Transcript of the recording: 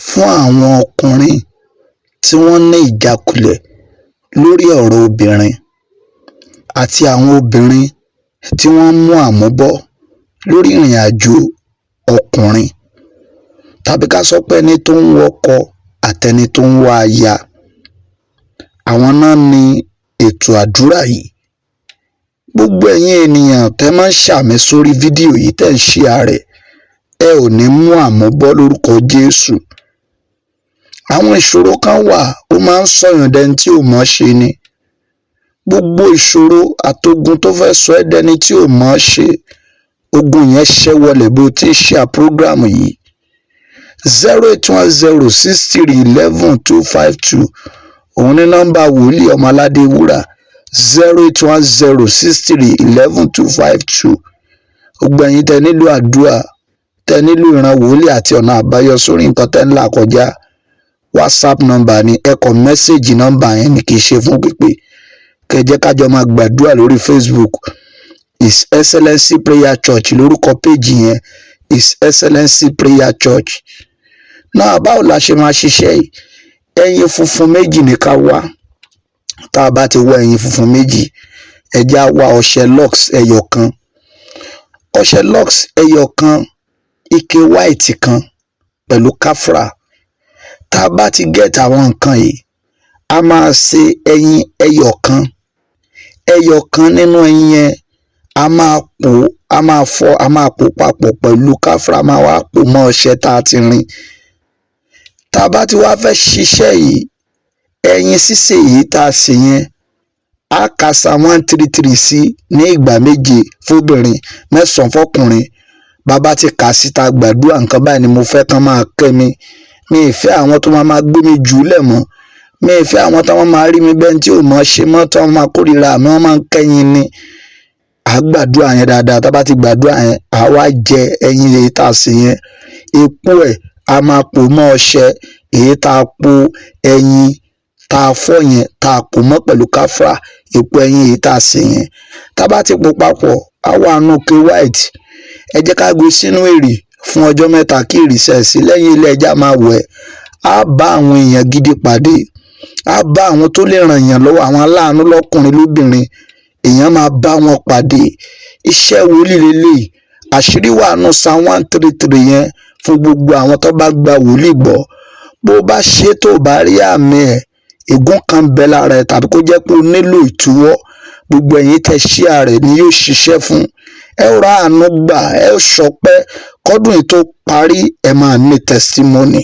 fún àwọn ọkùnrin tí wọ́n ní ìjákulẹ̀ lórí ọ̀rọ̀ obìnrin àti àwọn obìnrin tí wọ́n mú àmúbọ́ lórí ìrìn àjò ọkùnrin, tàbí ká sọ pé ẹni tó ń wọkọ àtẹni tó ń wá aya. Àwọn náà ní ètò àdúrà yìí. Gbogbo ẹ̀yin ènìyàn tẹ́ máa ń ṣàmì sórí fídíò yìí tẹ́ ń share rẹ̀, ẹ ò ní mú àmúbọ́ lórúkọ Jésù. Àwọn ìṣòro kan wà ó máa ń sọ̀yàn dẹni tí ò mọ̀ ṣe ni. Gbogbo ìṣòro àtogun tó fẹ́ sọ ẹ́ dẹni tí ò mọ̀ ṣe, ogun yẹn ṣẹ́ wọlé bó ti share program yìí. 08106311252 òun ní nọ́mbà wòlíì Ọmọládé Wúrà. 08106311252. Gbogbo ẹ̀yin tẹ́ nílò àdúrà, tẹ́ nílò ìran wòlíì àti ọ̀nà àbáyọ sórí nǹkan tẹ́ ń là kọjá, WhatsApp nọ́mbà ni, ẹ kọ mẹ́sẹ̀gì nọ́mbà yẹn ni, kì í ṣe fún pípé. Kẹ́ jẹ́ ká jọ máa gbàdúrà lórí Facebook. His Excellency Prayer Church lórúkọ péjì yẹn, His Excellency Prayer Church. Náà báwo la ṣe máa ṣiṣẹ́ yìí? Ẹyin funfun méjì ní ká wá. Tá a bá ti wá ẹyin funfun méjì, ẹ já wá ọṣẹ Lux ẹyọ kan. Ọṣẹ Lux ẹyọ kan, ike white kan pẹ̀lú káfúrà. Tá a bá ti get àwọn nǹkan yìí, a máa ṣe ẹyin ẹyọ kan. Ẹyọ kan nínú ẹyin yẹn a máa pò, a máa fọ, a máa pò papọ̀ pẹ̀lú káfúrà, máa wá pò mọ́ ọṣẹ tá a ti rin. Tá a bá ti wá fẹ́ ṣiṣẹ́ yìí, ẹyin sísè yìí tá a sè yẹn, a kà Psalm 133 sí ní ìgbà méje fóbìnrin, 9 fọkùnrin. Bàbá ti kà síta gbàdúrà nǹkan báyìí ni mo fẹ́ kán máa kẹ́ mi. Mi ì fẹ́ àwọn tó máa gbé mi jùlẹ̀ mọ́. Mi ì fẹ́ àwọn tó máa rí mi bẹ́ẹ̀ tí ò mọ̀ ṣe mọ́, tó máa kórìíra mi, wọ́n máa ń kẹ́yìn ni. A gbàdúrà yẹn dáadáa. Tá a bá ti gbàdúrà yẹn, a wá jẹ ẹyin èyí tá a sè yẹn. Epo ẹ̀ a máa pò mọ́ ọṣẹ èyí tá a po ẹyin tá a fọ́ yẹn, tá a pò mọ́ pẹ̀lú káfúrà, epo ẹyin èyí tá a sè yẹn. Tá a bá ti pò papọ̀, a wá nú ike white. Ẹ jẹ́ ká gbé sínú èrì fún ọjọ́ 3 kí ìrìsẹ̀ sí. Lẹ́yìn ilé ẹja máa wẹ̀. A bá àwọn èèyàn gidi pàdé. A bá àwọn tó lè ràn yàn lọ́wọ́, àwọn aláàánú lọ́kùnrin lóbìnrin. Èèyàn máa bá wọn pàdé. Iṣẹ́ wòlíì lélẹ́yìí. Àṣírí wà nù Psalm 133 yẹn fún gbogbo àwọn tó bá gba wòlíì gbọ́. Bó bá ṣe tó bá rí àmì ẹ̀, ègún kan bẹ lára ẹ̀, tàbí kó jẹ́ pé o nílò ìtúwọ́, gbogbo ẹ̀yin tẹ́ share rẹ̀ ni yóò ṣiṣẹ́ fún. Ẹ ra àánú gbà, ẹ ṣọpẹ́, kọ́dún yìí tó parí, ẹ máa ní testimony.